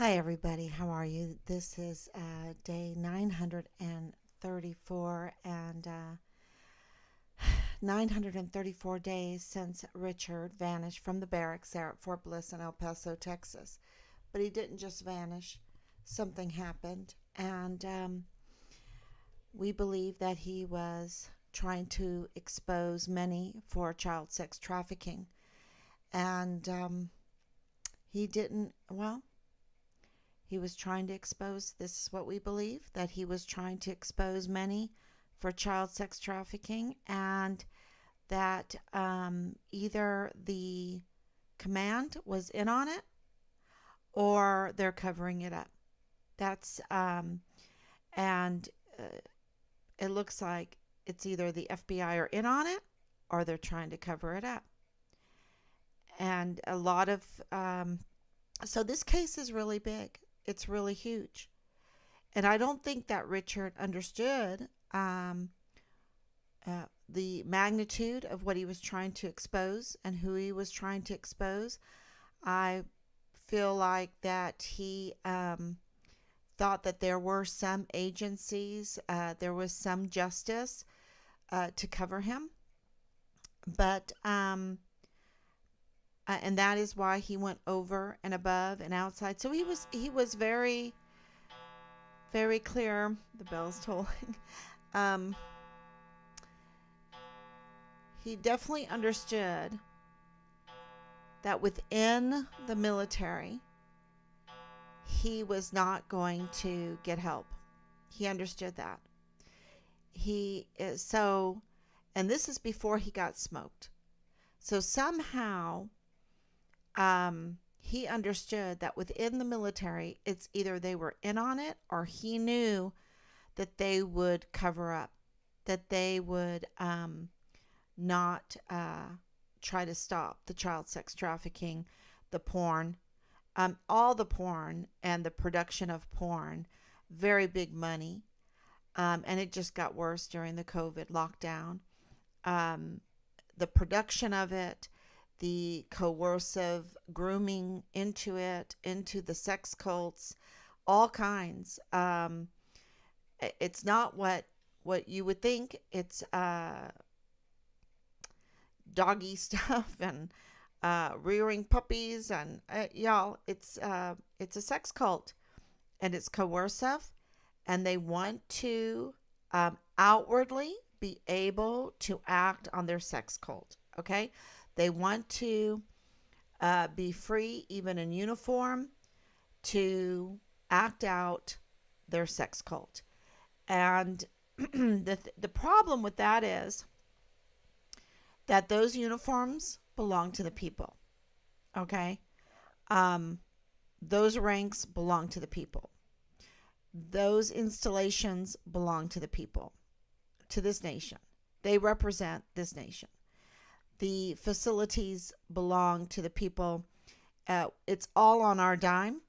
Hi, everybody. How are you? This is day 934 and 934 days since Richard vanished from the barracks there at Fort Bliss in El Paso, Texas. But he didn't just vanish, something happened, and we believe that he was trying to expose many for child sex trafficking. And he didn't, well, he was trying to expose, this is what we believe, that he was trying to expose many for child sex trafficking, and that either the command was in on it or they're covering it up. That's, and it looks like it's either the FBI are in on it or they're trying to cover it up. And a lot of, so this case is really big. It's really huge. And I don't think that Richard understood the magnitude of what he was trying to expose and who he was trying to expose. I feel like that he thought that there were some agencies, there was some justice to cover him. But, and that is why he went over and above and outside. So he was very, very clear. The bell's tolling. Um, he definitely understood that within the military, he was not going to get help. He understood that. He is so, and this is before he got smoked. So somehow, he understood that within the military, it's either they were in on it or he knew that they would cover up, that they would not try to stop the child sex trafficking, the porn, all the porn and the production of porn, very big money. And it just got worse during the COVID lockdown. Um, the production of it, the coercive grooming into it, into the sex cults, all kinds. It's not what you would think. It's doggy stuff and rearing puppies and y'all. It's a sex cult and it's coercive, and they want to outwardly be able to act on their sex cult. Okay, they want to be free, even in uniform, to act out their sex cult. And the problem with that is that those uniforms belong to the people. Okay, um, those ranks belong to the people. Those installations belong to the people, to this nation. They represent this nation. The facilities belong to the people. It's all on our dime.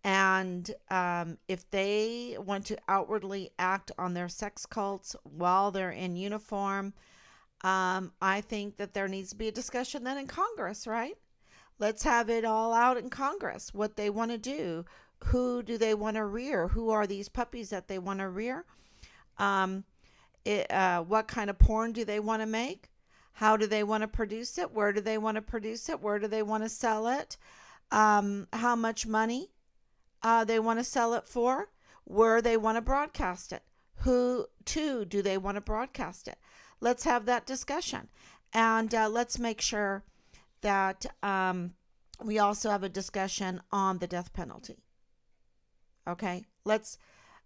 And if they want to outwardly act on their sex cults while they're in uniform, I think that there needs to be a discussion then in Congress, right? Let's have it all out in Congress, what they want to do. Who do they want to rear? Who are these puppies that they want to rear? Um, what kind of porn do they want to make? How do they want to produce it? Where do they want to produce it? Where do they want to sell it? How much money they want to sell it for? Where they want to broadcast it? Who to do they want to broadcast it? Let's have that discussion, and let's make sure that we also have a discussion on the death penalty. Okay, let's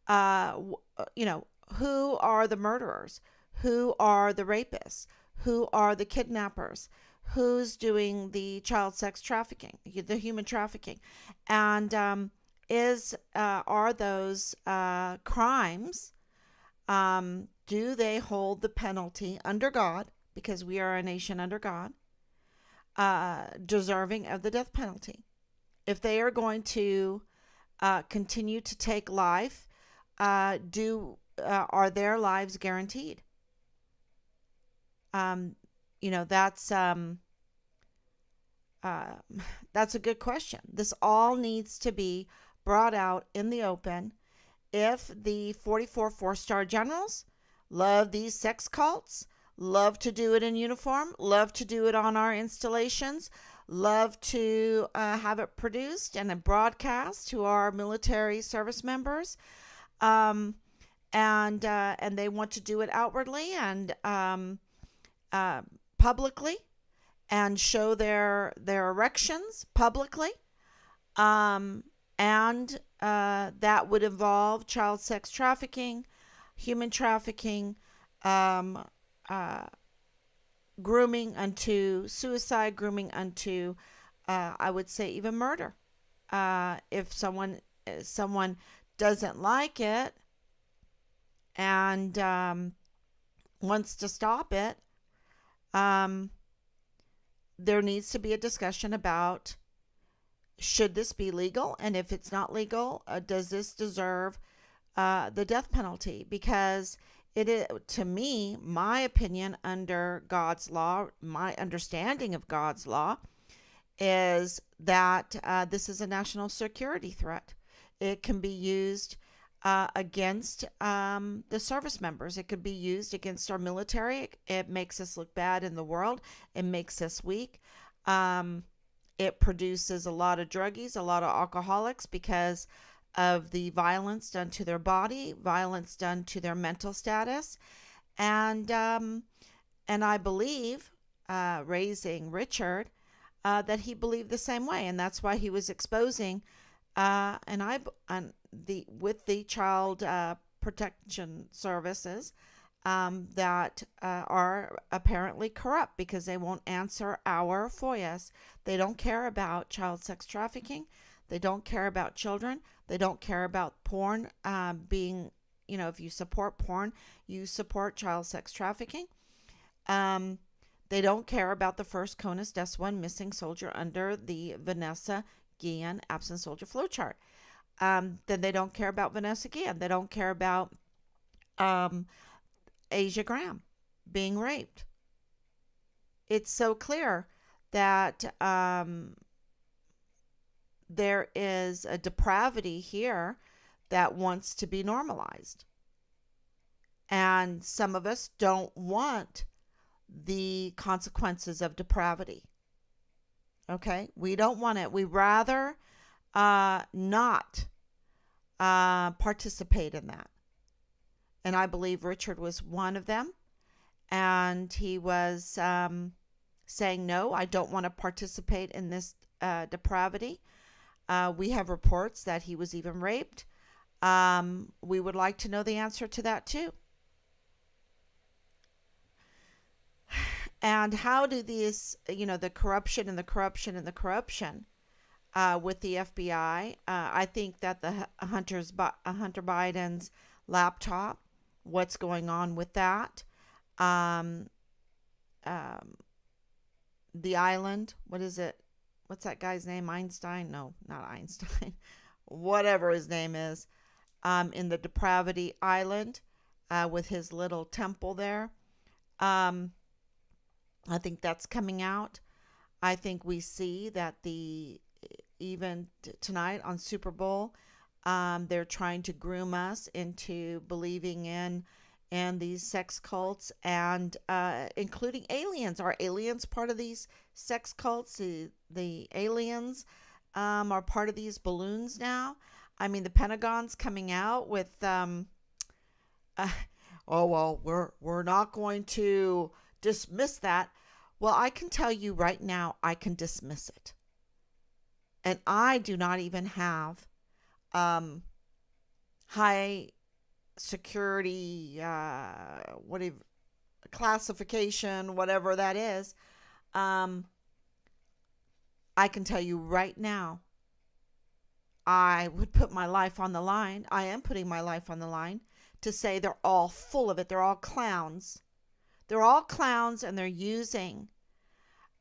who are the murderers? Who are the rapists? Who are the kidnappers? Who's doing the child sex trafficking, the human trafficking? And is are those crimes? Do they hold the penalty under God? Because we are a nation under God, deserving of the death penalty. If they are going to continue to take life, do are their lives guaranteed? Um, that's uh, that's a good question. This all needs to be brought out in the open. If the 44 four-star generals love these sex cults, love to do it in uniform, love to do it on our installations, love to have it produced and a broadcast to our military service members, um, and they want to do it outwardly and uh, publicly and show their erections publicly, um, and that would involve child sex trafficking, human trafficking, um, uh, grooming unto suicide, grooming unto, I would say, even murder. If someone doesn't like it and wants to stop it, um, there needs to be a discussion about should this be legal, and if it's not legal, does this deserve the death penalty? Because it is, to me, my opinion, under God's law, my understanding of God's law is that this is a national security threat. It can be used against the service members. It could be used against our military. It makes us look bad in the world. It makes us weak. Um, it produces a lot of druggies, a lot of alcoholics because of the violence done to their body, violence done to their mental status, and and I believe, raising Richard, that he believed the same way, and that's why he was exposing, and the with the child protection services, that are apparently corrupt because they won't answer our FOIAs. They don't care about child sex trafficking. They don't care about children. They don't care about porn being, if you support porn, you support child sex trafficking. Um, they don't care about the first CONUS DES 1 missing soldier under the Vanessa Guillen absent soldier flowchart. Then they don't care about Vanessa Guillen. They don't care about um, Asia Graham being raped. It's so clear that there is a depravity here that wants to be normalized. And some of us don't want the consequences of depravity. Okay? We don't want it. We rather not participate in that. And I believe Richard was one of them. And he was saying, no, I don't want to participate in this depravity. We have reports that he was even raped. We would like to know the answer to that too. And how do these, the corruption and the corruption and the corruption with the FBI? I think that the Hunter Biden's laptop, what's going on with that? Um, the island, what is it? What's that guy's name? Einstein? No, not Einstein. Whatever his name is. In the depravity island, with his little temple there. I think that's coming out. I think we see that even tonight on Super Bowl, they're trying to groom us into believing in these sex cults, and including aliens. Are aliens part of these sex cults? The aliens are part of these balloons now. I mean, the Pentagon's coming out with, oh well, we're not going to dismiss that. Well, I can tell you right now, I can dismiss it, and I do not even have high security, whatever classification, whatever that is. I can tell you right now, I would put my life on the line. I am putting my life on the line to say they're all full of it. They're all clowns. They're all clowns, and they're using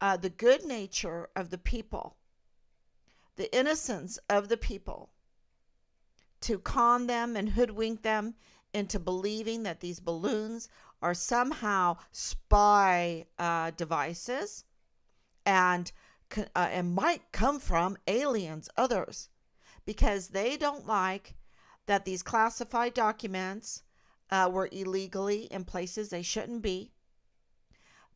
the good nature of the people, the innocence of the people, to con them and hoodwink them into believing that these balloons are somehow spy devices, and and might come from aliens, others, because they don't like that these classified documents were illegally in places they shouldn't be,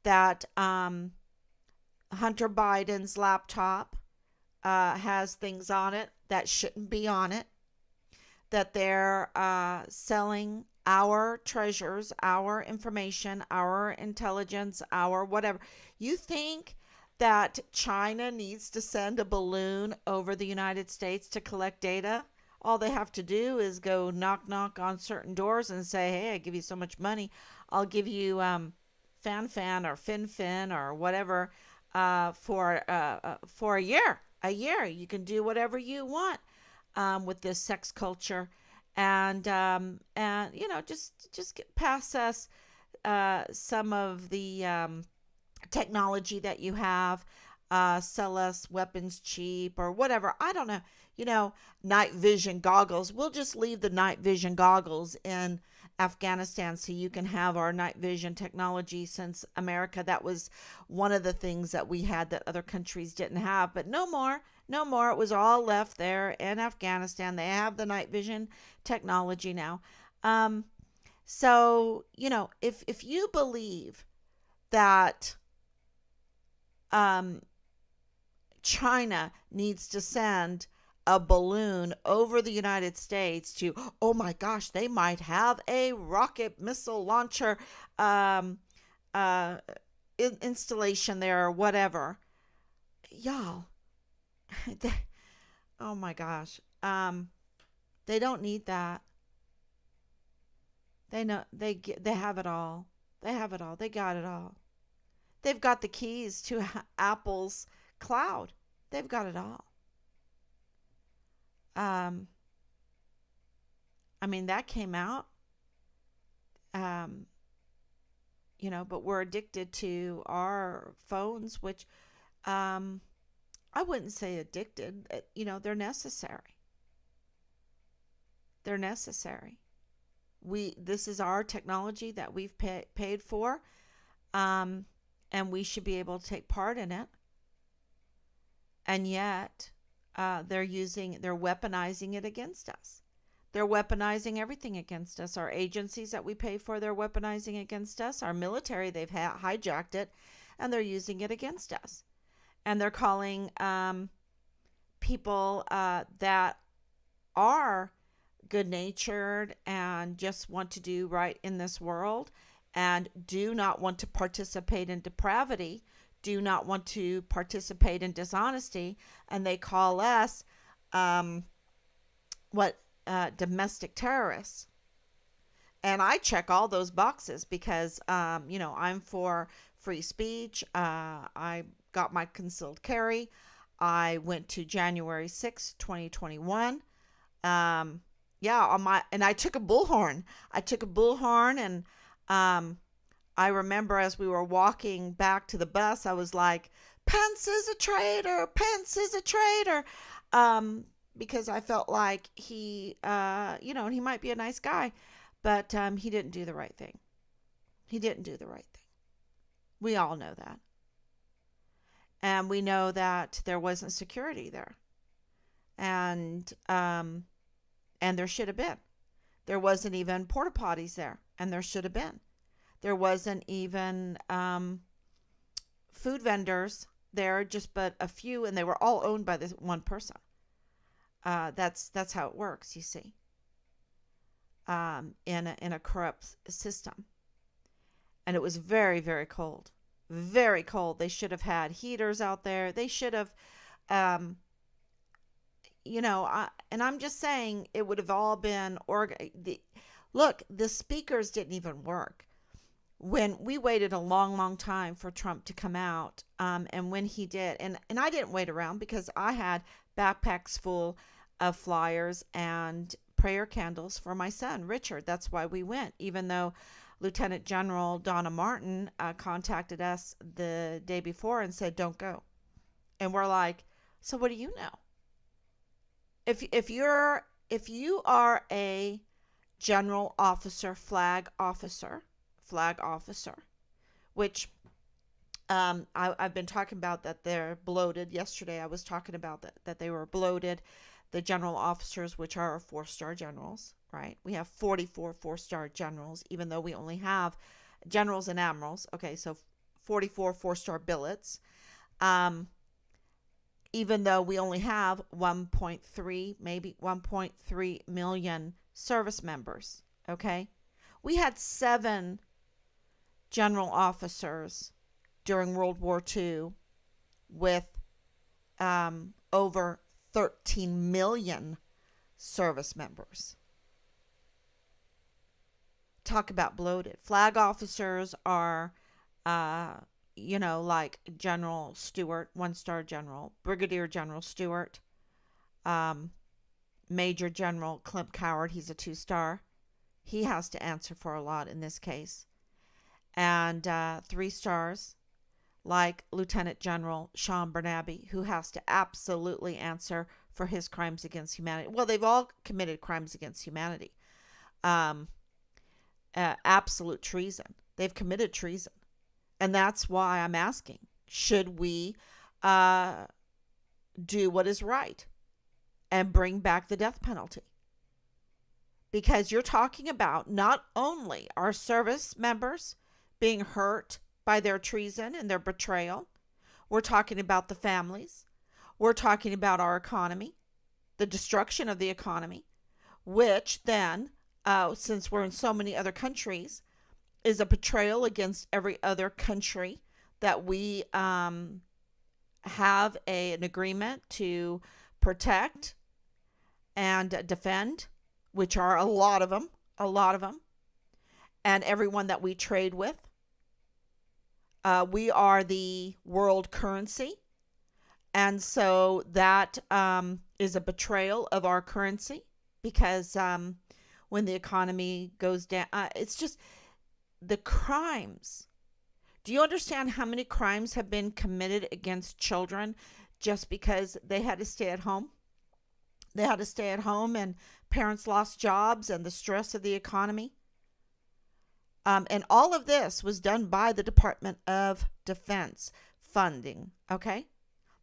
that Hunter Biden's laptop has things on it that shouldn't be on it, that they're selling our treasures, our information, our intelligence, our whatever. You think that China needs to send a balloon over the United States to collect data? All they have to do is go knock knock on certain doors and say, "Hey, I give you so much money. I'll give you Fan Fan or Fin Fin or whatever for a year. A year, you can do whatever you want with this sex culture, and just get past us some of the technology that you have, sell us weapons cheap or whatever. I don't know. Night vision goggles. We'll just leave the night vision goggles in Afghanistan so you can have our night vision technology, since America, that was one of the things that we had that other countries didn't have. But no more. No more. It was all left there in Afghanistan. They have the night vision technology now. If you believe that China needs to send a balloon over the United States to, oh my gosh, they might have a rocket missile launcher uh, installation there or whatever. Y'all, oh my gosh, they don't need that. They know they have it all. They have it all. They got it all. They've got the keys to Apple's cloud. They've got it all. Um, I mean, that came out, um, but we're addicted to our phones, which um, I wouldn't say addicted. They're necessary. They're necessary. This is our technology that we've paid for, um, and we should be able to take part in it. And yet, they're weaponizing it against us. They're weaponizing everything against us. Our agencies that we pay for, they're weaponizing against us. Our military, they've hijacked it, and they're using it against us. And they're calling people that are good natured and just want to do right in this world and do not want to participate in depravity, do not want to participate in dishonesty, and they call us domestic terrorists. And I check all those boxes because I'm for free speech. I got my concealed carry. I went to January 6th, 2021. And I took a bullhorn. And I remember as we were walking back to the bus, I was like, Pence is a traitor. Pence is a traitor. Because I felt like he might be a nice guy, but he didn't do the right thing. He didn't do the right thing. We all know that. And we know that there wasn't security there. And there should have been. There wasn't even porta potties there, and there should have been. There wasn't even food vendors there, just but a few, and they were all owned by this one person. That's how it works, you see. In a corrupt system, and it was very, very cold, very cold. They should have had heaters out there. They should have, and I'm just saying it would have all been look, the speakers didn't even work. When we waited a long, long time for Trump to come out, and when he did, and I didn't wait around because I had backpacks full of flyers and prayer candles for my son, Richard. That's why we went, even though Lieutenant General Donna Martin contacted us the day before and said, don't go. And we're like, so what do you know? If you are a general officer, flag officer, which I've been talking about that they're bloated. Yesterday, I was talking about that they were bloated. The general officers, which are 4-star generals, right? We have 44 4-star generals, even though we only have generals and admirals. Okay, so 44 4-star billets. Um, Even though we only have 1.3, maybe 1.3 million service members. Okay, we had 7 general officers during World War II with over 13 million service members. Talk about bloated. Flag officers are, uh, like General Stewart, 1-star general, Brigadier General Stewart, um, Major General Clint Coward, he's a 2-star. He has to answer for a lot in this case. And 3 stars, like Lieutenant General Sean Bernabe, who has to absolutely answer for his crimes against humanity. Well, they've all committed crimes against humanity. Um, Absolute treason. They've committed treason. And that's why I'm asking, should we uh, do what is right and bring back the death penalty? Because you're talking about not only our service members being hurt by their treason and their betrayal, we're talking about the families, we're talking about our economy, the destruction of the economy, which then, since we're in so many other countries, is a betrayal against every other country that we have an agreement to protect and defend, which are a lot of them, and everyone that we trade with. We are the world currency, and so that is a betrayal of our currency because when the economy goes down, it's just the crimes. Do you understand how many crimes have been committed against children just because they had to stay at home? They had to stay at home and parents lost jobs and the stress of the economy. And all of this was done by the Department of Defense funding, okay?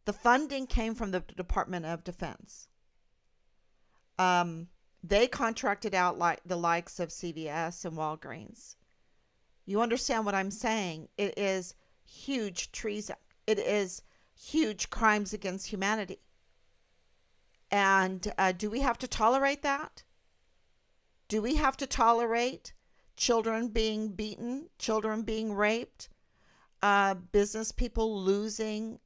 The funding came from the Department of Defense. They contracted out like the likes of CVS and Walgreens. You understand what I'm saying? It is huge treason. It is huge crimes against humanity. And do we have to tolerate that? Do we have to tolerate children being beaten, children being raped, business people losing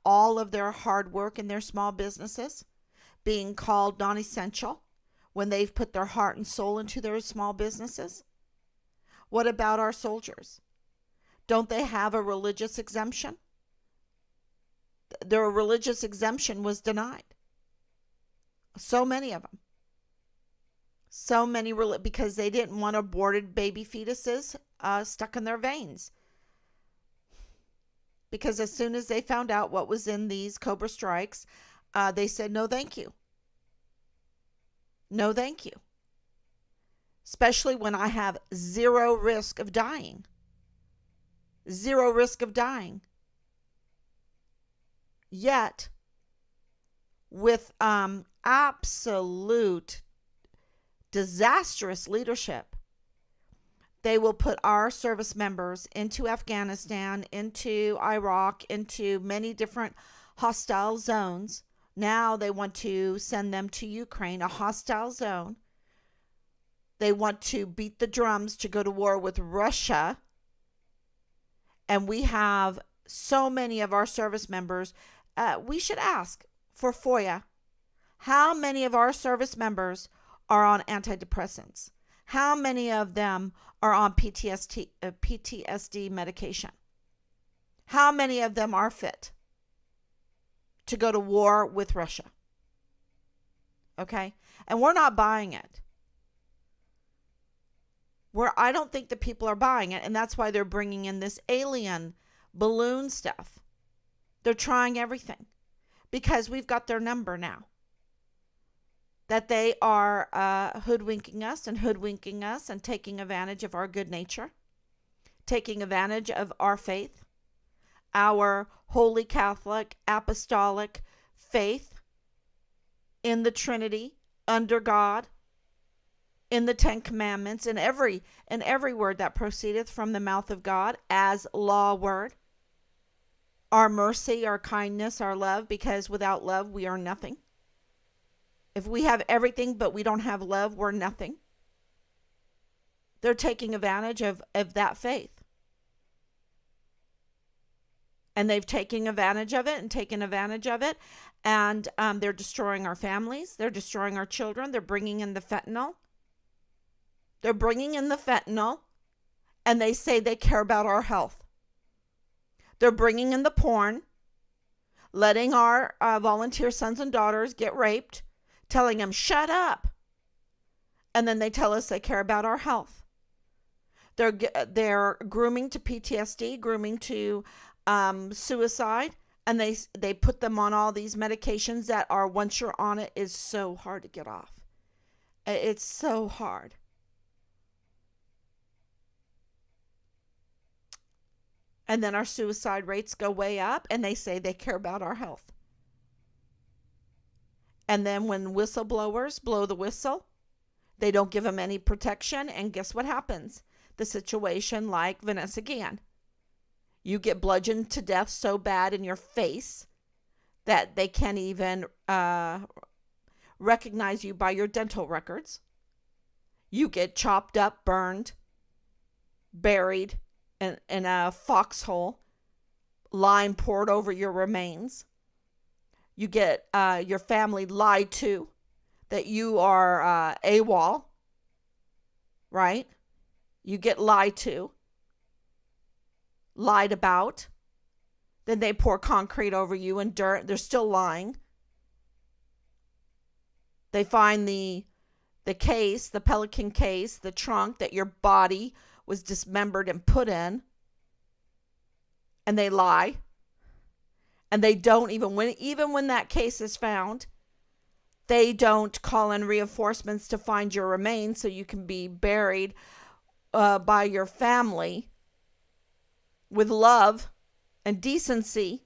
all of their hard work in their small businesses, being called non-essential when they've put their heart and soul into their small businesses? What about our soldiers? Don't they have a religious exemption? Their religious exemption was denied. So many of them. So many, because they didn't want aborted baby fetuses stuck in their veins. Because as soon as they found out what was in these Cobra strikes, they said, no, thank you. No, thank you. Especially when I have zero risk of dying. Zero risk of dying. Yet, with absolute disastrous leadership, they will put our service members into Afghanistan, into Iraq, into many different hostile zones. Now they want to send them to Ukraine, a hostile zone. They want to beat the drums to go to war with Russia. And we have so many of our service members. We should ask for FOIA. How many of our service members are on antidepressants? How many of them are on PTSD medication? How many of them are fit to go to war with Russia? Okay? And we're not buying it. I don't think that people are buying it, and that's why they're bringing in this alien balloon stuff. They're trying everything because we've got their number now. That they are hoodwinking us and taking advantage of our good nature, taking advantage of our faith, our Holy Catholic Apostolic faith in the Trinity, under God, in the Ten Commandments, in every word that proceedeth from the mouth of God as law word. Our mercy, our kindness, our love, because without love we are nothing. If we have everything but we don't have love, we're nothing. They're taking advantage of that faith. And they've taken advantage of it and taken advantage of it. And they're destroying our families. They're destroying our children. They're bringing in the fentanyl. They're bringing in the fentanyl. And they say they care about our health. They're bringing in the porn. Letting our volunteer sons and daughters get raped. Telling them, shut up. And then they tell us they care about our health. They're grooming to PTSD, grooming to suicide, and they put them on all these medications that are, once you're on it, is so hard to get off. It's so hard. And then our suicide rates go way up, and they say they care about our health. And then when whistleblowers blow the whistle, they don't give them any protection, and guess what happens? The situation like Vanessa Gann. You get bludgeoned to death so bad in your face that they can't even recognize you by your dental records. You get chopped up, burned, buried in a foxhole, lime poured over your remains. You get your family lied to that you are AWOL, right? You get lied to. Lied about. Then they pour concrete over you and dirt. They're still lying. They find the case, the Pelican case, the trunk that your body was dismembered and put in. And they lie. And they don't even when that case is found, they don't call in reinforcements to find your remains so you can be buried by your family with love and decency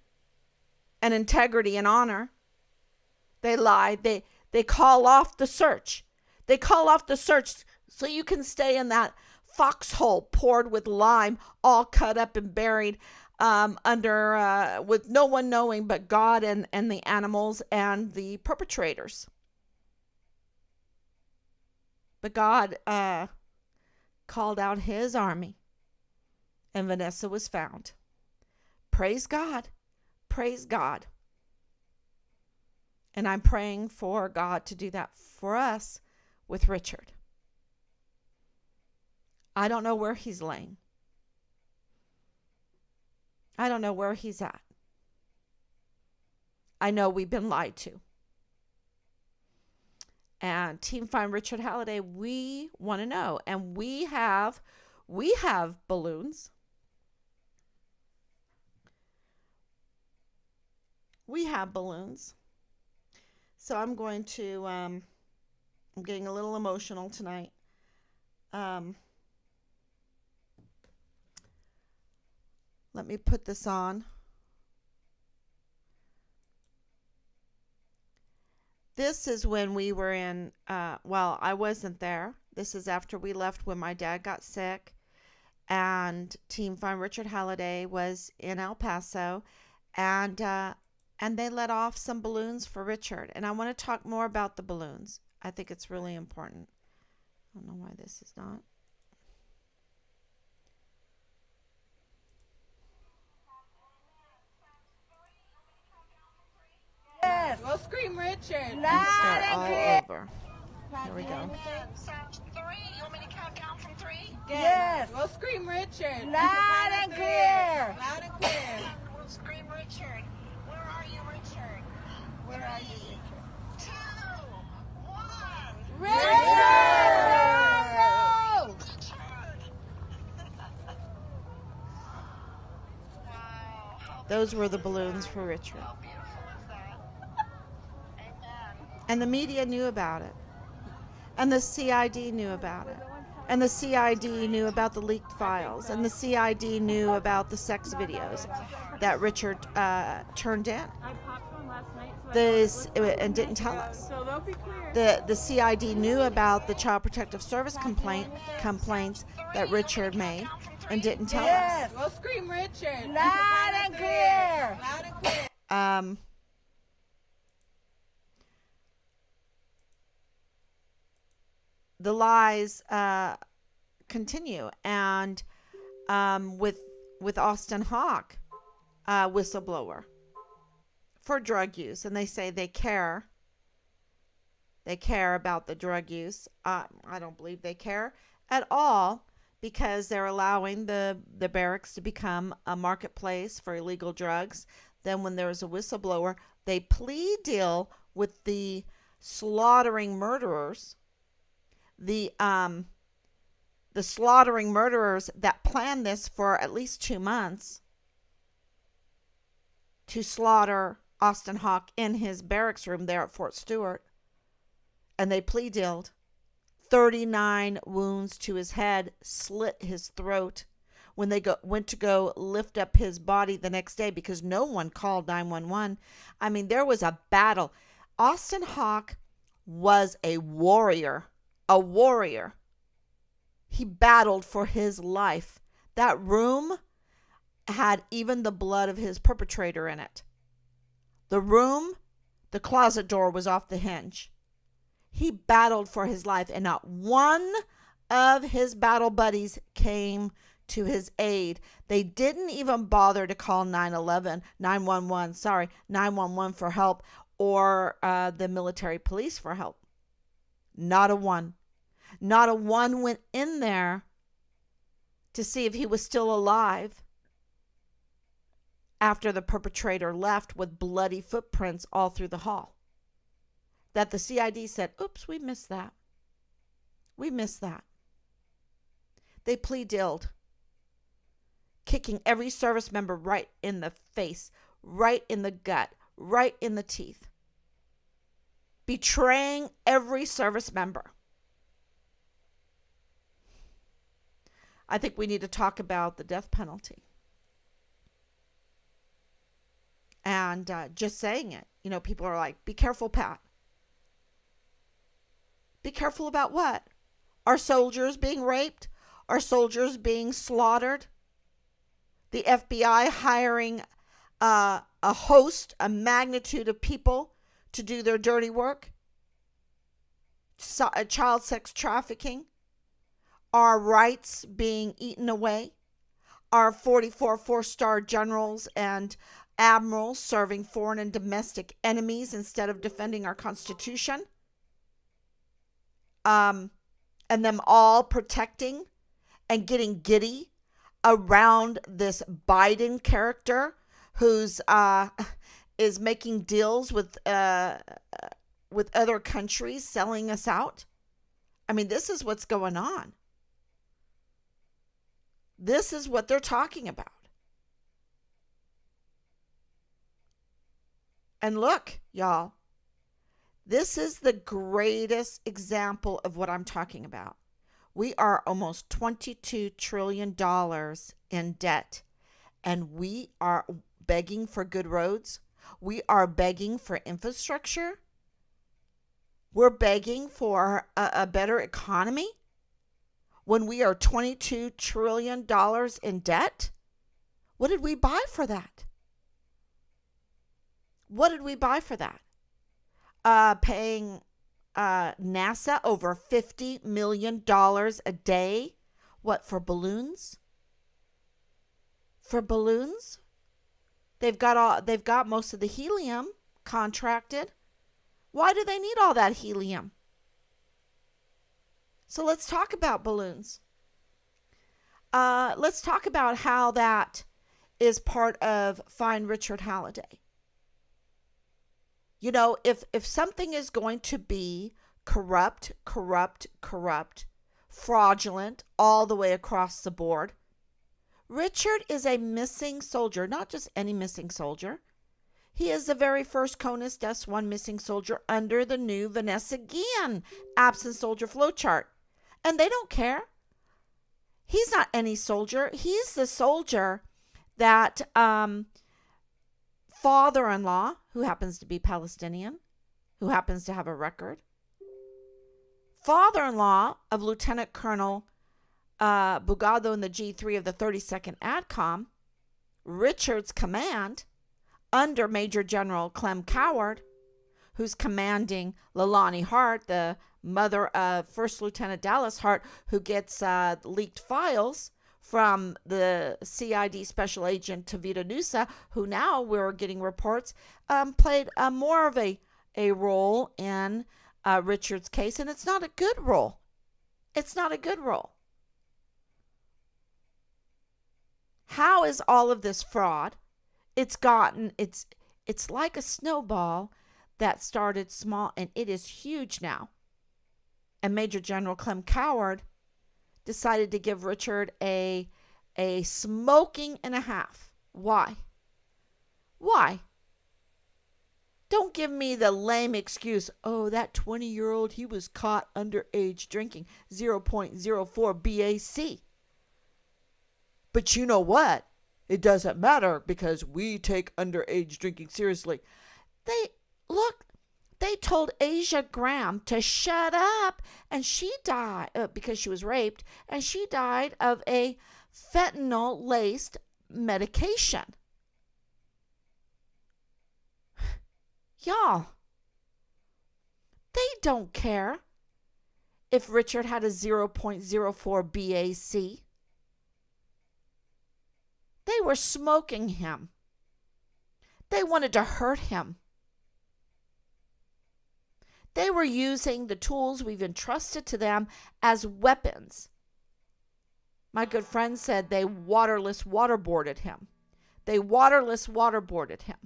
and integrity and honor. They lie. They call off the search. They call off the search so you can stay in that foxhole poured with lime, all cut up and buried under with no one knowing but God and the animals and the perpetrators. But God called out his army, and Vanessa was found. Praise God. Praise God. And I'm praying for God to do that for us with Richard. I don't know where he's laying. I don't know where he's at. I know we've been lied to. And Team Find Richard Halliday, we want to know. And we have balloons. We have balloons. So I'm going to, I'm getting a little emotional tonight. Let me put this on. This is when we were in, well, I wasn't there. This is after we left when my dad got sick. And Team Find Richard Halliday was in El Paso. And they let off some balloons for Richard. And I want to talk more about the balloons. I think it's really important. I don't know why this is not. Yes. We'll scream Richard. Loud and clear. Over. Here we go. Sounds 3. You want me to count down from 3? Yes. We'll scream Richard. Loud and clear. Loud and clear. We'll scream Richard. Where are you, Richard? Where are you, Richard? 2, 1. Richard! Wow. Those were the balloons for Richard. How beautiful is that? Amen. And the media knew about it. And the CID knew about it. And the CID knew about the leaked files, and the CID knew about the sex videos that Richard turned in. I popped one last night, so This and didn't tell us. so they'll be clear. The CID knew about the Child Protective Service complaints that Richard made and didn't tell us. We'll scream Richard. Loud and clear. Loud and clear. The lies continue, and with Austin Hawke, whistleblower for drug use, and they say they care about the drug use. I don't believe they care at all, because they're allowing the barracks to become a marketplace for illegal drugs. Then when there's a whistleblower, they plea deal with the slaughtering murderers, the slaughtering murderers that planned this for at least 2 months to slaughter Austin Hawke in his barracks room there at Fort Stewart. And they plea dealed. 39 wounds to his head, slit his throat when they went to go lift up his body the next day, because no one called 911. I mean, there was a battle. Austin Hawke was a warrior. A warrior. He battled for his life. That room had even the blood of his perpetrator in it. The room, the closet door was off the hinge. He battled for his life, and not one of his battle buddies came to his aid. They didn't even bother to call 911 for help, or the military police for help. Not a one. Not a one went in there to see if he was still alive after the perpetrator left with bloody footprints all through the hall. That the CID said, oops, we missed that. We missed that. They plea dealed, kicking every service member right in the face, right in the gut, right in the teeth, betraying every service member. I think we need to talk about the death penalty. And just saying it, people are like, be careful, Pat. Be careful about what? Are soldiers being raped? Are soldiers being slaughtered? The FBI hiring a magnitude of people to do their dirty work? Child sex trafficking? Are rights being eaten away? Are 44 four-star generals and admirals serving foreign and domestic enemies instead of defending our Constitution? And them all protecting and getting giddy around this Biden character who's is making deals with other countries, selling us out. I mean, this is what's going on. This is what they're talking about. And look, y'all, this is the greatest example of what I'm talking about. We are almost $22 trillion in debt, and we are begging for good roads. We are begging for infrastructure. We're begging for a better economy when we are $22 trillion in debt. What did we buy for that? What did we buy for that? Paying NASA over $50 million a day. What, for balloons? For balloons? They've got most of the helium contracted. Why do they need all that helium? So let's talk about balloons. Let's talk about how that is part of Find Richard Halliday. If something is going to be corrupt, fraudulent, all the way across the board, Richard is a missing soldier, not just any missing soldier. He is the very first CONUS S1 missing soldier under the new Vanessa Guillen absent soldier flowchart. And they don't care. He's not any soldier. He's the soldier that father-in-law, who happens to be Palestinian, who happens to have a record, father-in-law of Lieutenant Colonel Bugado in the G3 of the 32nd ADCOM, Richard's command, under Major General Clem Coward, who's commanding Leilani Hart, the mother of First Lieutenant Dallas Hart, who gets leaked files from the CID Special Agent Tavita Nusa, who now we're getting reports played more of a role in Richard's case, and it's not a good role. It's not a good role. How is all of this fraud? It's like a snowball that started small, and it is huge now. And Major General Clem Coward decided to give Richard a smoking and a half. Why? Why? Don't give me the lame excuse, oh, that 20-year-old, he was caught underage drinking 0.04 BAC. But you know what? It doesn't matter because we take underage drinking seriously. They told Asia Graham to shut up, and she died because she was raped, and she died of a fentanyl-laced medication. Y'all, they don't care if Richard had a 0.04 BAC. They were smoking him. They wanted to hurt him. They were using the tools we've entrusted to them as weapons. My good friend said they waterboarded him. They waterboarded him.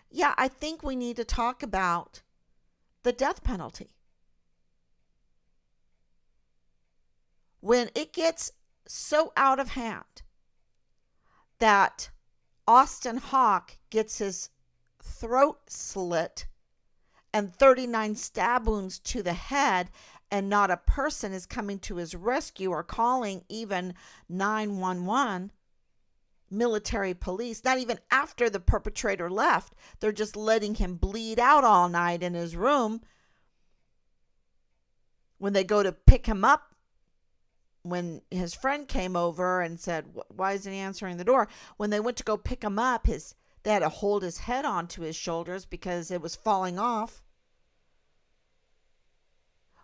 Yeah, I think we need to talk about the death penalty. When it gets so out of hand that Austin Hawke gets his throat slit and 39 stab wounds to the head, and not a person is coming to his rescue or calling even 911, military police, not even after the perpetrator left. They're just letting him bleed out all night in his room. When they go to pick him up, when his friend came over and said, why isn't he answering the door? When they went to go pick him up, they had to hold his head onto his shoulders because it was falling off.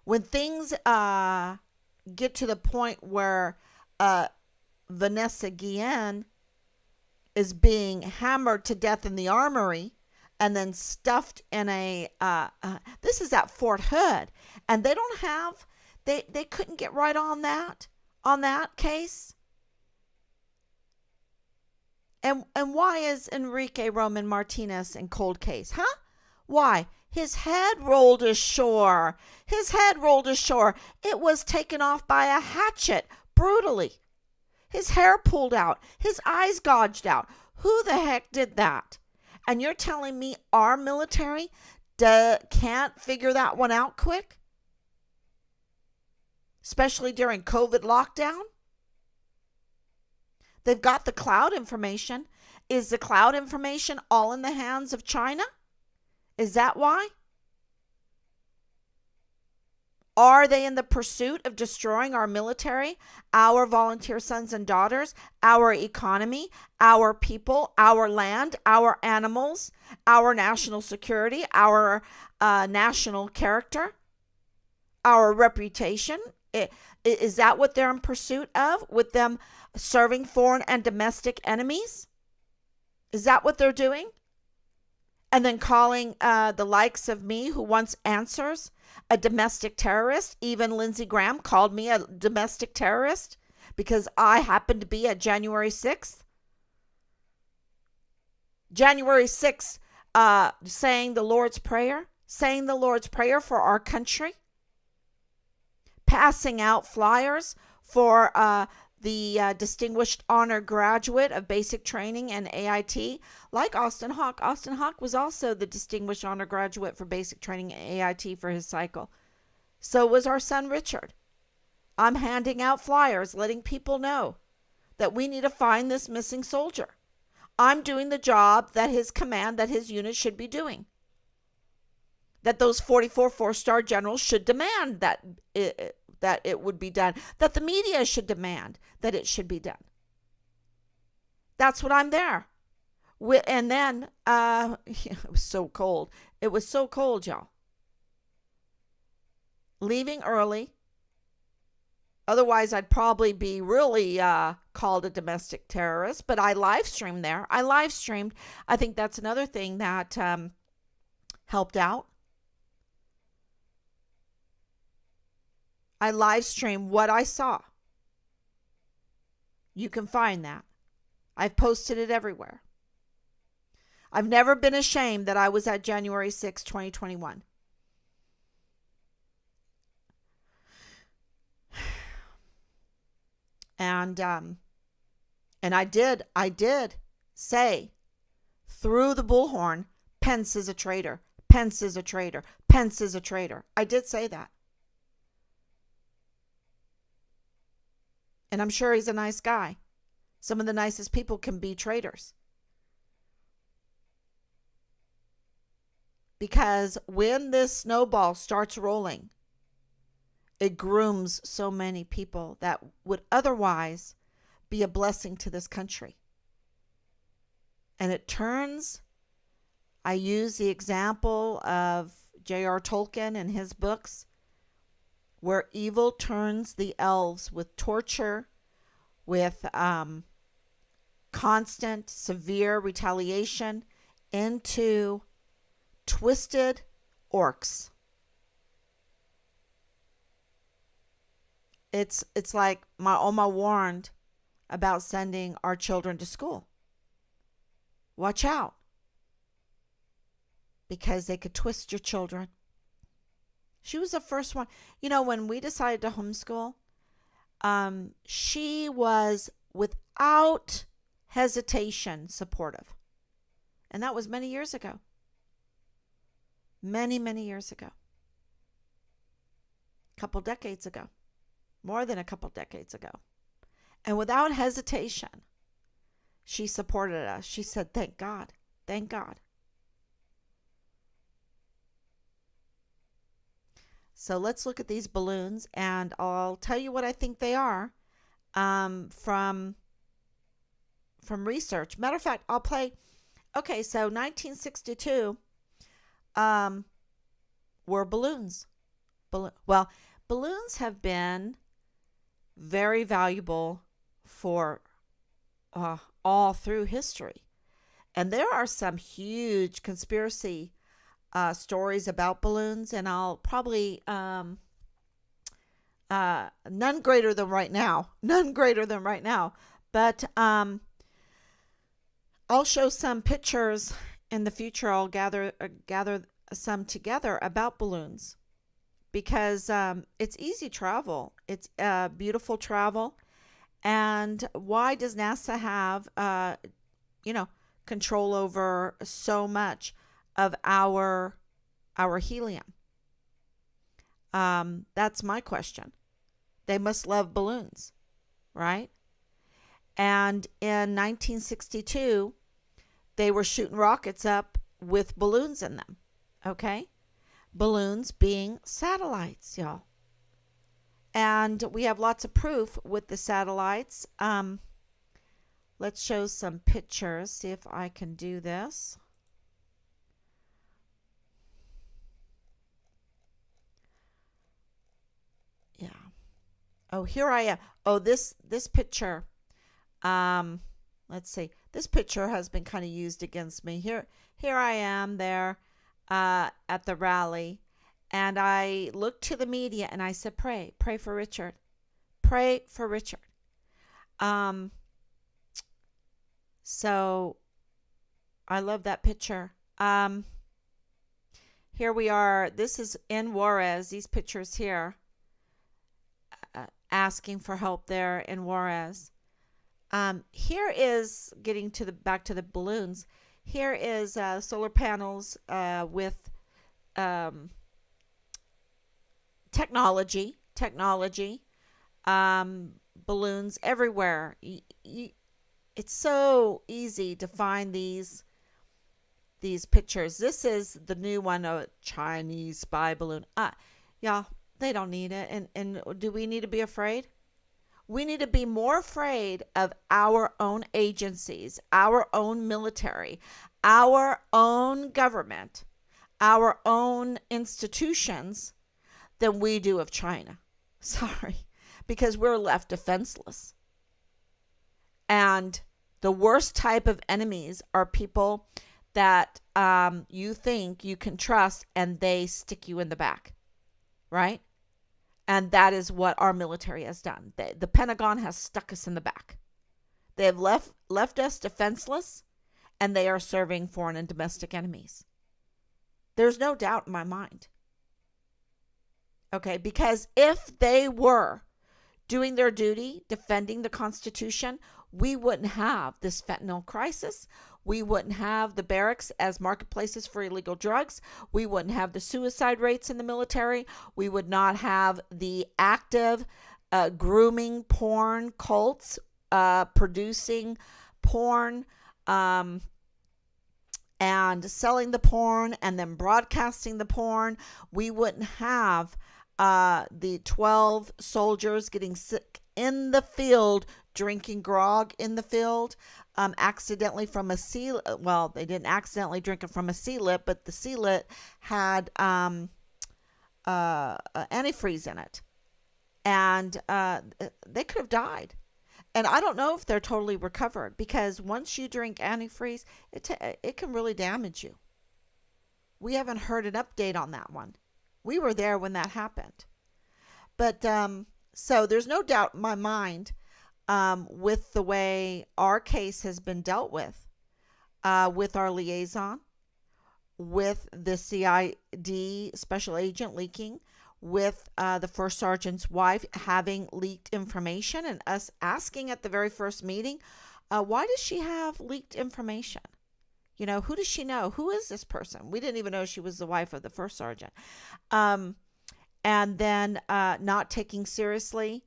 When things get to the point where Vanessa Guillen is being hammered to death in the armory and then stuffed in this is at Fort Hood, and they don't have, they couldn't get right on that case. And why is Enrique Roman Martinez in cold case? Huh? Why? His head rolled ashore. It was taken off by a hatchet, brutally. His hair pulled out. His eyes gouged out. Who the heck did that? And you're telling me our military can't figure that one out quick? Especially during COVID lockdown? They've got the cloud information. Is the cloud information all in the hands of China? Is that why? Are they in the pursuit of destroying our military, our volunteer sons and daughters, our economy, our people, our land, our animals, our national security, our national character, our reputation? Is that what they're in pursuit of, with them serving foreign and domestic enemies? Is that what they're doing? And then calling the likes of me, who wants answers, a domestic terrorist. Even Lindsey Graham called me a domestic terrorist because I happened to be at January 6th. January 6th, saying the Lord's Prayer for our country, passing out flyers for the distinguished honor graduate of basic training and AIT, like Austin Hawke. Austin Hawke was also the distinguished honor graduate for basic training and AIT for his cycle. So was our son Richard. I'm handing out flyers letting people know that we need to find this missing soldier. I'm doing the job that his command, that his unit should be doing. That those 44 four-star generals should demand that it would be done. That the media should demand that it should be done. That's what I'm there. And then it was so cold. It was so cold, y'all. Leaving early. Otherwise, I'd probably be really called a domestic terrorist. But I live streamed there. I live streamed. I think that's another thing that helped out. I live streamed what I saw. You can find that. I've posted it everywhere. I've never been ashamed that I was at January 6, 2021. And I did say through the bullhorn, Pence is a traitor. Pence is a traitor. Pence is a traitor. I did say that. And I'm sure he's a nice guy. Some of the nicest people can be traitors. Because when this snowball starts rolling, it grooms so many people that would otherwise be a blessing to this country. And it turns, I use the example of J.R. Tolkien and his books, where evil turns the elves with torture, with constant, severe retaliation into twisted orcs. It's like my Oma warned about sending our children to school. Watch out, because they could twist your children. She was the first one. You know, when we decided to homeschool, she was without hesitation supportive. And that was many years ago. Many, many years ago. A couple decades ago. More than a couple decades ago. And without hesitation, she supported us. She said, thank God. Thank God. So let's look at these balloons, and I'll tell you what I think they are from research. Matter of fact, I'll play. Okay, so 1962 were balloons. Balloons have been very valuable for all through history. And there are some huge conspiracy stories about balloons, and I'll probably none greater than right now. None greater than right now. But I'll show some pictures in the future. I'll gather some together about balloons, because it's easy travel. It's beautiful travel. And why does NASA have control over so much of our helium? That's my question. They must love balloons, right? And in 1962, they were shooting rockets up with balloons in them. Okay? Balloons being satellites, y'all. And we have lots of proof with the satellites. Let's show some pictures. See if I can do this. Yeah. Oh, here I am. Oh, this picture. Let's see. This picture has been kind of used against me. Here I am there at the rally, and I looked to the media and I said, "Pray for Richard. Pray for Richard." So I love that picture. Here we are. This is in Juarez. These pictures here. Asking for help there in Juarez. Here is getting to back to the balloons. Here is solar panels with technology. balloons everywhere. It's so easy to find these pictures. This is the new one, a Chinese spy balloon. Yeah, they don't need it. And do we need to be afraid? We need to be more afraid of our own agencies, our own military, our own government, our own institutions than we do of China. Sorry, because we're left defenseless. And the worst type of enemies are people that you think you can trust and they stick you in the back, right? And that is what our military has done. The Pentagon has stuck us in the back. They have left us defenseless, and they are serving foreign and domestic enemies. There's no doubt in my mind. Okay, because if they were doing their duty, defending the Constitution, we wouldn't have this fentanyl crisis. We wouldn't have the barracks as marketplaces for illegal drugs. We wouldn't have the suicide rates in the military. We would not have the active grooming porn cults producing porn and selling the porn and then broadcasting the porn. We wouldn't have the 12 soldiers getting sick in the field, drinking grog in the field, accidentally from a sea. Well, they didn't accidentally drink it from a sea-lit, but the sea-lit had antifreeze in it, and they could have died. And I don't know if they're totally recovered, because once you drink antifreeze, it can really damage you. We haven't heard an update on that one. We were there when that happened. But so there's no doubt in my mind with the way our case has been dealt with our liaison, with the CID special agent leaking, with the first sergeant's wife having leaked information, and us asking at the very first meeting, why does she have leaked information? You know, who does she know? Who is this person? We didn't even know she was the wife of the first sergeant. And then not taking seriously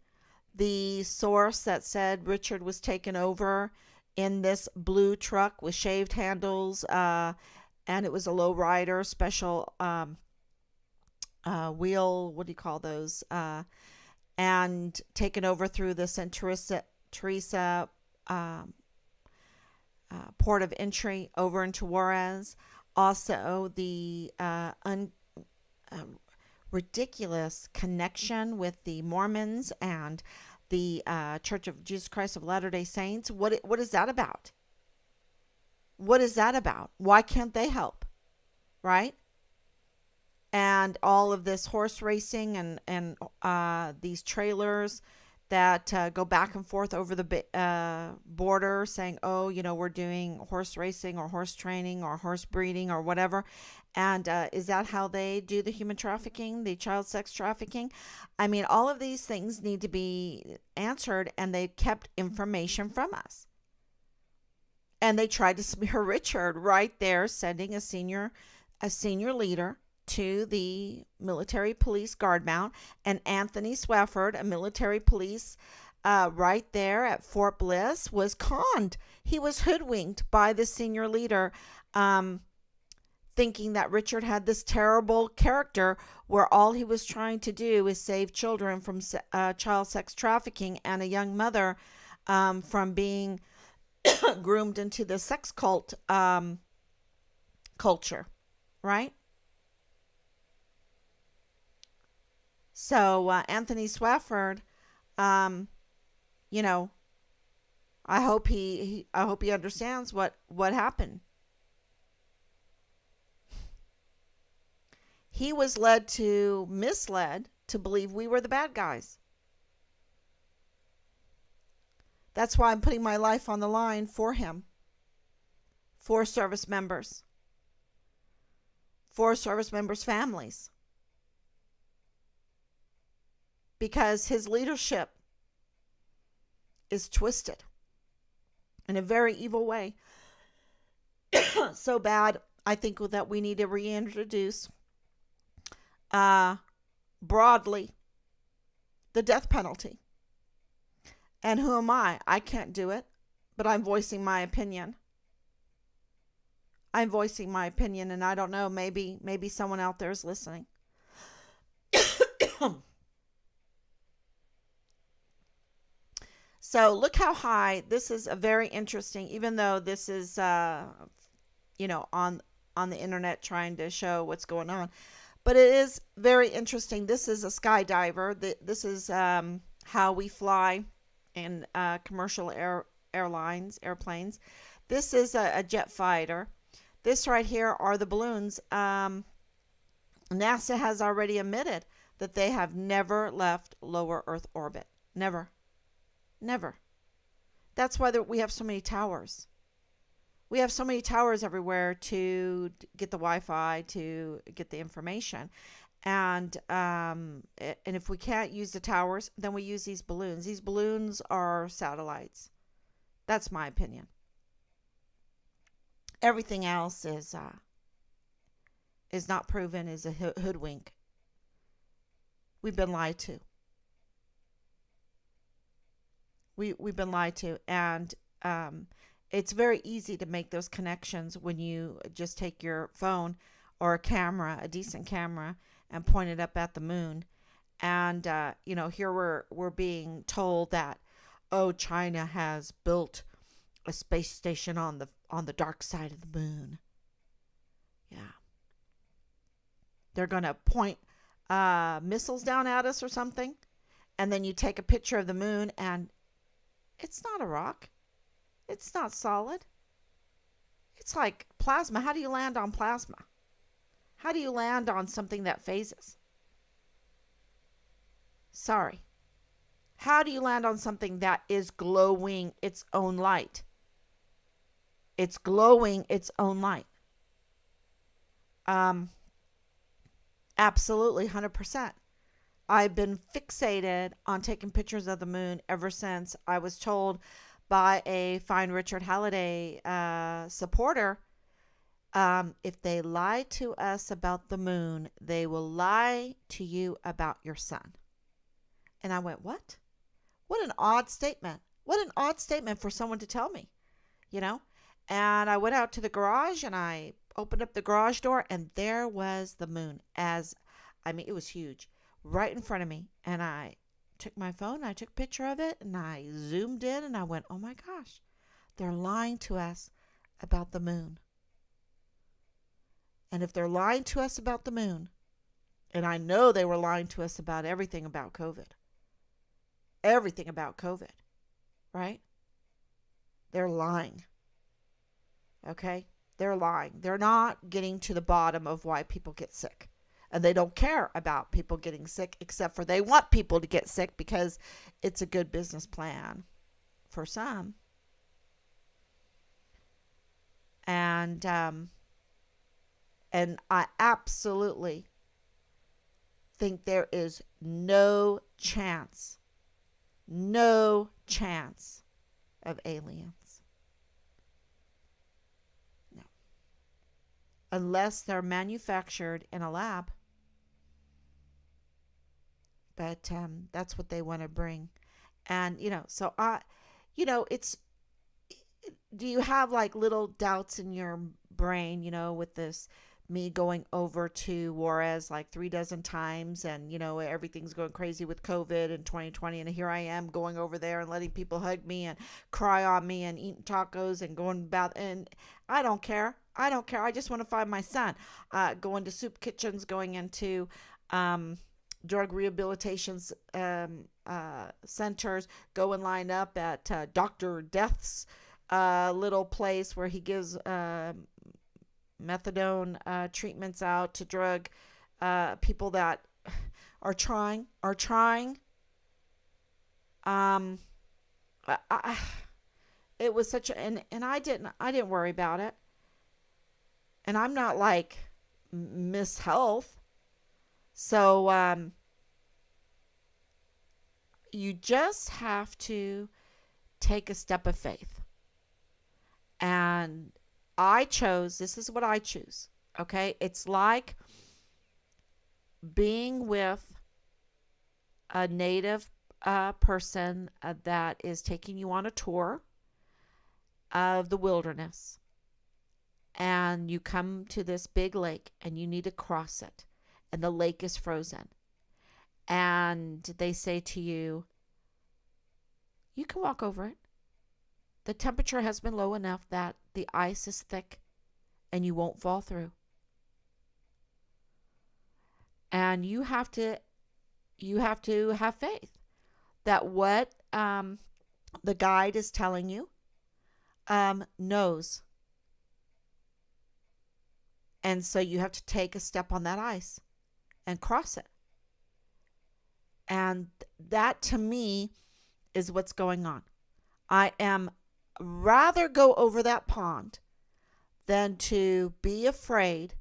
the source that said Richard was taken over in this blue truck with shaved handles, and it was a lowrider, special wheel, what do you call those? And taken over through the St. Teresa port of entry over into Juarez. Also, the ridiculous connection with the Mormons and the Church of Jesus Christ of Latter-day Saints. What is that about? What is that about? Why can't they help? Right? And all of this horse racing and these trailers that go back and forth over the border saying, oh, you know, we're doing horse racing or horse training or horse breeding or whatever. And is that how they do the human trafficking, the child sex trafficking? I mean, all of these things need to be answered, and they kept information from us. And they tried to smear Richard right there, sending a senior leader to the military police guard mount, and Anthony Swafford, a military police right there at Fort Bliss, was conned. He was hoodwinked by the senior leader, thinking that Richard had this terrible character where all he was trying to do is save children from child sex trafficking and a young mother from being groomed into the sex cult culture, right? So Anthony Swafford, you know, I hope he understands what happened. He was misled to believe we were the bad guys. That's why I'm putting my life on the line for him, for service members' families. Because his leadership is twisted in a very evil way. So bad, I think that we need to reintroduce broadly the death penalty. And who am I? I can't do it, but I'm voicing my opinion. I'm voicing my opinion, and I don't know, maybe someone out there is listening. So look how high. This is a very interesting, even though this is on the internet trying to show what's going on. But it is very interesting. This is a skydiver. This is how we fly in commercial airplanes. This is a jet fighter. This right here are the balloons. NASA has already admitted that they have never left lower Earth orbit. Never. Never. That's why we have so many towers. We have so many towers everywhere to get the Wi-Fi, to get the information. And if we can't use the towers, then we use these balloons. These balloons are satellites. That's my opinion. Everything else is not proven, is a hoodwink. We've been lied to. We've been lied to, and it's very easy to make those connections when you just take your phone or a camera, a decent camera, and point it up at the moon. And here we're being told that, oh, China has built a space station on the dark side of the moon. Yeah, they're gonna point missiles down at us or something, and then you take a picture of the moon, and it's not a rock. It's not solid. It's like plasma. How do you land on plasma? How do you land on something that phases? Sorry. How do you land on something that is glowing its own light? It's glowing its own light. Absolutely, 100%. I've been fixated on taking pictures of the moon ever since I was told by a Find Richard Halliday supporter, if they lie to us about the moon, they will lie to you about your son. And I went, what? What an odd statement. What an odd statement for someone to tell me, And I went out to the garage and I opened up the garage door, and there was the moon. It was huge, right in front of me. And I took my phone, I took a picture of it, and I zoomed in, and I went, oh my gosh, they're lying to us about the moon. And if they're lying to us about the moon, and I know they were lying to us about everything about COVID, right? They're lying. Okay? They're lying. They're not getting to the bottom of why people get sick. And they don't care about people getting sick, except for they want people to get sick because it's a good business plan for some. And I absolutely think there is no chance of aliens. No. Unless they're manufactured in a lab. But that's what they want to bring. And, so it's, do you have like little doubts in your brain, with this, me going over to Juarez like 3 dozen times, and, everything's going crazy with COVID in 2020. And here I am going over there and letting people hug me and cry on me and eating tacos and going about, and I don't care. I just want to find my son. Going to soup kitchens, going into, drug rehabilitation centers, go and line up at Dr. Death's little place where he gives methadone treatments out to drug people that are trying. It was such a, and I didn't worry about it. And I'm not like Miss Health. So you just have to take a step of faith. And this is what I choose. Okay? It's like being with a native person that is taking you on a tour of the wilderness, and you come to this big lake and you need to cross it, and the lake is frozen, and they say to you, you can walk over it. The temperature has been low enough that the ice is thick and you won't fall through. And you have to have faith that what the guide is telling you knows. And so you have to take a step on that ice and cross it. And that, to me, is what's going on. I am rather go over that pond than to be afraid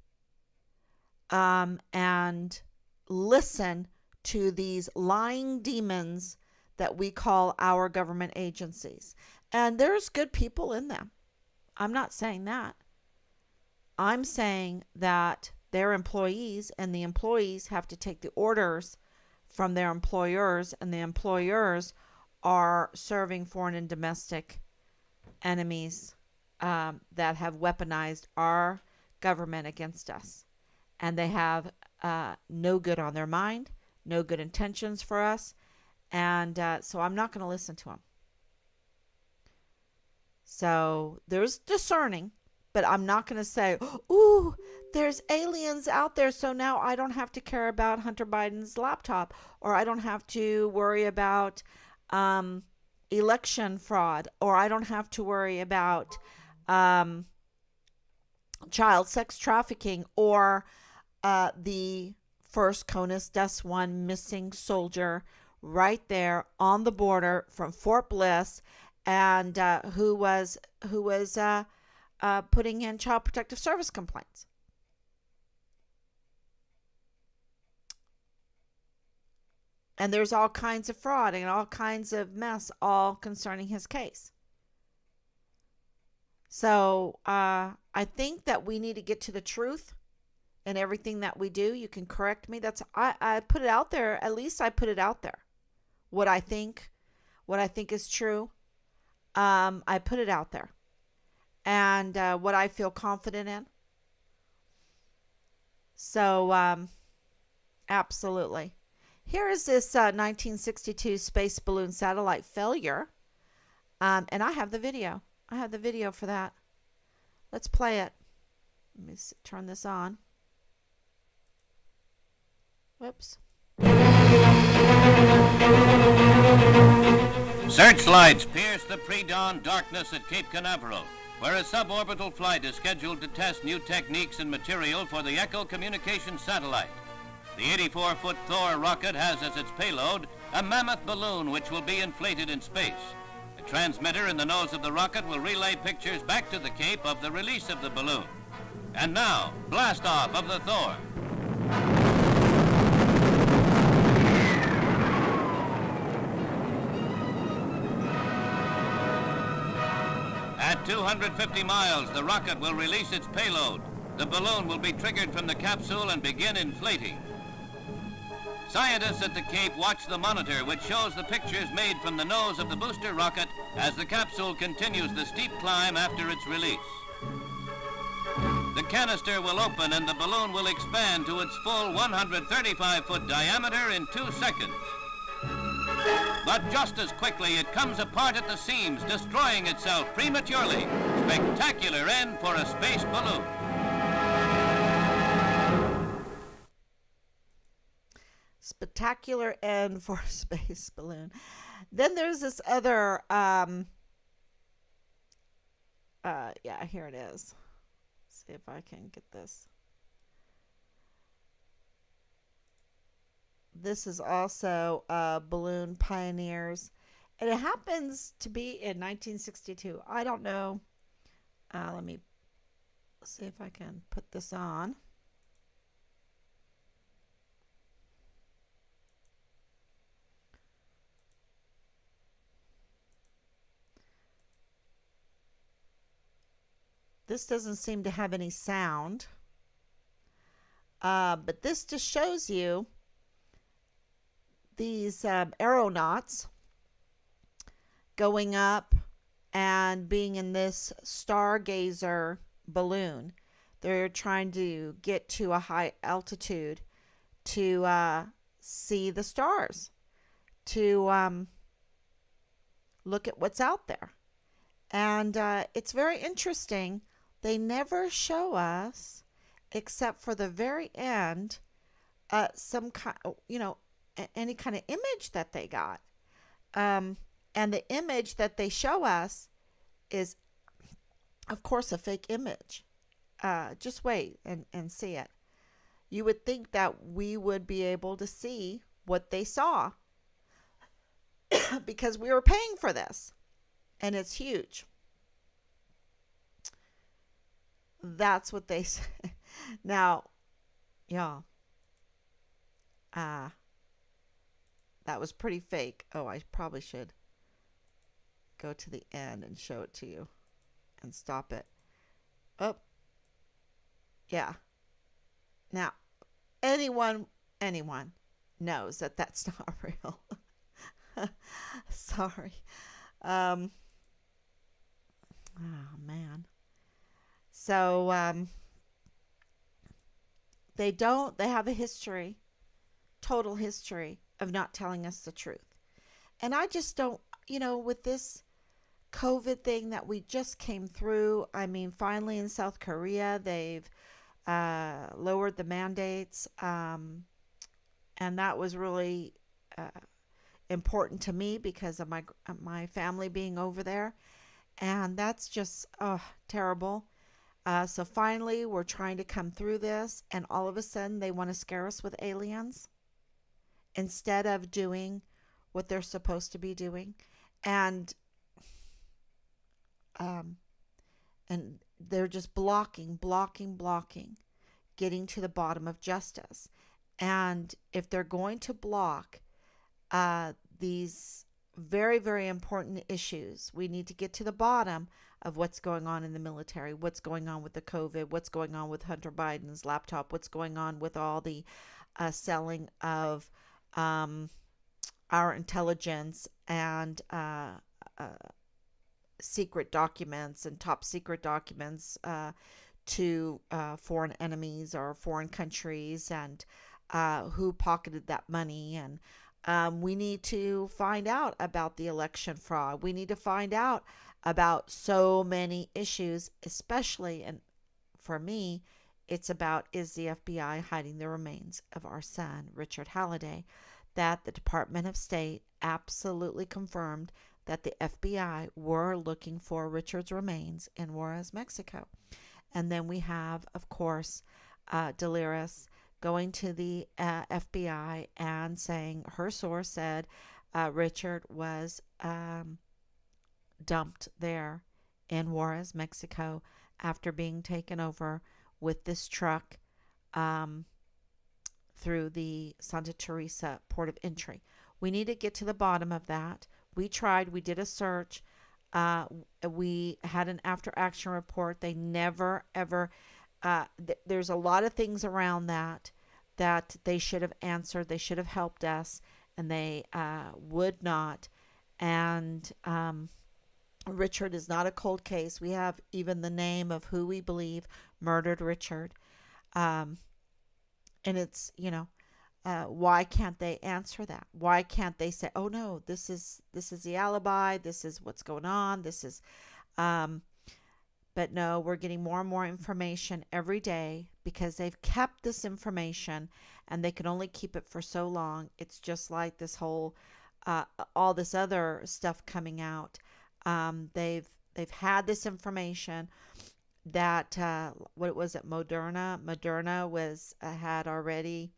and listen to these lying demons that we call our government agencies. And there's good people in them. I'm not saying that. I'm saying that they're employees, and the employees have to take the orders from their employers, and the employers are serving foreign and domestic enemies that have weaponized our government against us. And they have no good on their mind, no good intentions for us. And so I'm not going to listen to them. So there's discerning, but I'm not going to say, ooh, there's aliens out there, so now I don't have to care about Hunter Biden's laptop, or I don't have to worry about election fraud, or I don't have to worry about child sex trafficking, or the first CONUS Dust One missing soldier right there on the border from Fort Bliss, and who was putting in Child Protective Service complaints. And there's all kinds of fraud and all kinds of mess, all concerning his case. So I think that we need to get to the truth in everything that we do. You can correct me. I put it out there. At least I put it out there. What I think is true. I put it out there, and what I feel confident in. So absolutely. Here is this 1962 space balloon satellite failure, and I have the video. I have the video for that. Let's play it. Let me turn this on. Whoops. Searchlights pierce the pre-dawn darkness at Cape Canaveral, where a suborbital flight is scheduled to test new techniques and material for the Echo communication satellite. The 84-foot Thor rocket has as its payload a mammoth balloon which will be inflated in space. A transmitter in the nose of the rocket will relay pictures back to the Cape of the release of the balloon. And now, blast off of the Thor. At 250 miles, the rocket will release its payload. The balloon will be triggered from the capsule and begin inflating. Scientists at the Cape watch the monitor, which shows the pictures made from the nose of the booster rocket as the capsule continues the steep climb after its release. The canister will open and the balloon will expand to its full 135-foot diameter in 2 seconds. But just as quickly, it comes apart at the seams, destroying itself prematurely. Spectacular end for a space balloon. Spectacular end for a space balloon. Then there's this other, yeah, here it is. Let's see if I can get this. This is also Balloon Pioneers, and it happens to be in 1962. I don't know. Let me see if I can put this on. This doesn't seem to have any sound, but this just shows you these aeronauts going up and being in this stargazer balloon. They're trying to get to a high altitude to see the stars, to look at what's out there. And it's very interesting. They never show us, except for the very end, some kind, any kind of image that they got. And the image that they show us is, of course, a fake image. Just wait and see it. You would think that we would be able to see what they saw because we were paying for this, and it's huge. That's what they say. Now, yeah, that was pretty fake. Oh, I probably should go to the end and show it to you and stop it. Oh, yeah. Now, anyone knows that that's not real. Sorry. Oh man. So they have a history, total history of not telling us the truth. And I just don't, with this COVID thing that we just came through, I mean, finally in South Korea, they've lowered the mandates. And that was really important to me because of my family being over there. And that's just terrible. So finally, we're trying to come through this, and all of a sudden, they want to scare us with aliens instead of doing what they're supposed to be doing. And they're just blocking, getting to the bottom of justice. And if they're going to block these very, very important issues, we need to get to the bottom of what's going on in the military, what's going on with the COVID, what's going on with Hunter Biden's laptop, what's going on with all the selling of our intelligence and secret documents and top secret documents to foreign enemies or foreign countries, and who pocketed that money. And we need to find out about the election fraud. We need to find out about so many issues, especially, and for me, it's about, is the FBI hiding the remains of our son, Richard Halliday, that the Department of State absolutely confirmed that the FBI were looking for Richard's remains in Juarez, Mexico. And then we have, of course, Delirious going to the FBI and saying her source said Richard was dumped there in Juarez, Mexico, after being taken over with this truck through the Santa Teresa port of entry. We need to get to the bottom of that. We tried. We did a search. We had an after action report. They never, ever. There's a lot of things around that they should have answered. They should have helped us, and they would not. And Richard is not a cold case. We have even the name of who we believe murdered Richard. And it's, why can't they answer that? Why can't they say, oh no, this is the alibi, this is what's going on, this is but no, we're getting more and more information every day because they've kept this information and they can only keep it for so long. It's just like this whole all this other stuff coming out. They've had this information that what was it, Moderna was had already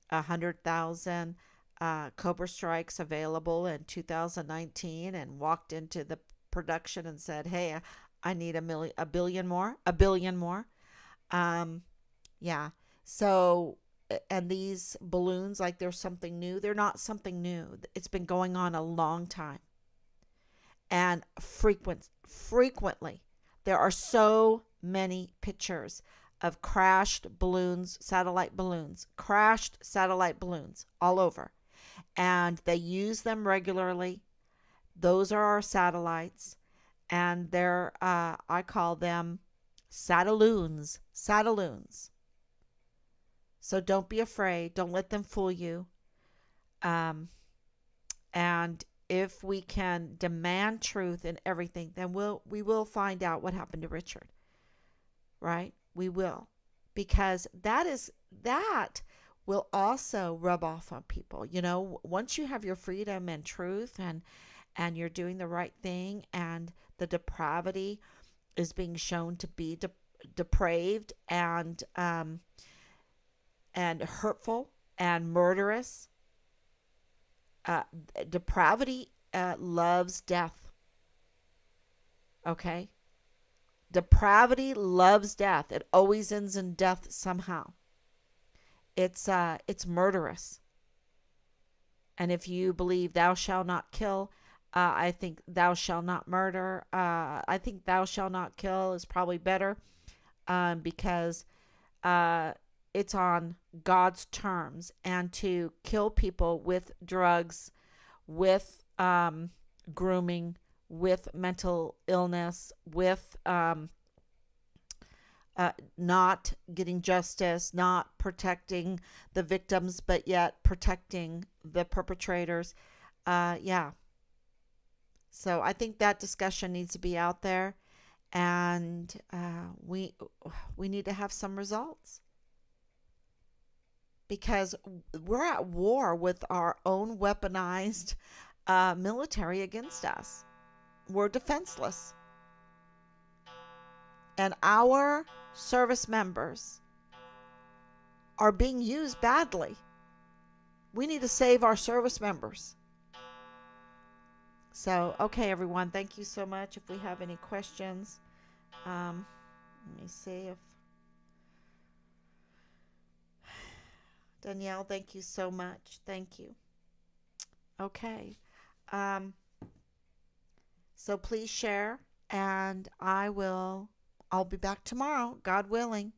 100,000 Cobra strikes available in 2019, and walked into the production and said, hey, I need a billion more. Yeah. So, and these balloons, like they're something new. They're not something new. It's been going on a long time. And frequently, there are so many pictures of crashed satellite balloons all over. and they use them regularly. Those are our satellites, and they're I call them sataloons. Sataloons. So don't be afraid. Don't let them fool you. Um, and if we can demand truth in everything, then we will find out what happened to Richard. Right? We will, because that will also rub off on people. Once you have your freedom and truth, and you're doing the right thing, and the depravity is being shown to be depraved and hurtful and murderous. Uh, Depravity loves death. Okay? Depravity loves death. It always ends in death somehow. It's murderous. And if you believe thou shalt not kill, I think thou shalt not murder. I think thou shalt not kill is probably better, because uh, it's on God's terms. And to kill people with drugs, with grooming, with mental illness, with not getting justice, not protecting the victims, but yet protecting the perpetrators. Yeah. So I think that discussion needs to be out there, and we need to have some results, because we're at war with our own weaponized military against us. We're defenseless. And our service members are being used badly. We need to save our service members. So, okay, everyone, thank you so much. If we have any questions, let me see if Danielle, thank you so much. Thank you. Okay. So please share, and I'll be back tomorrow, God willing.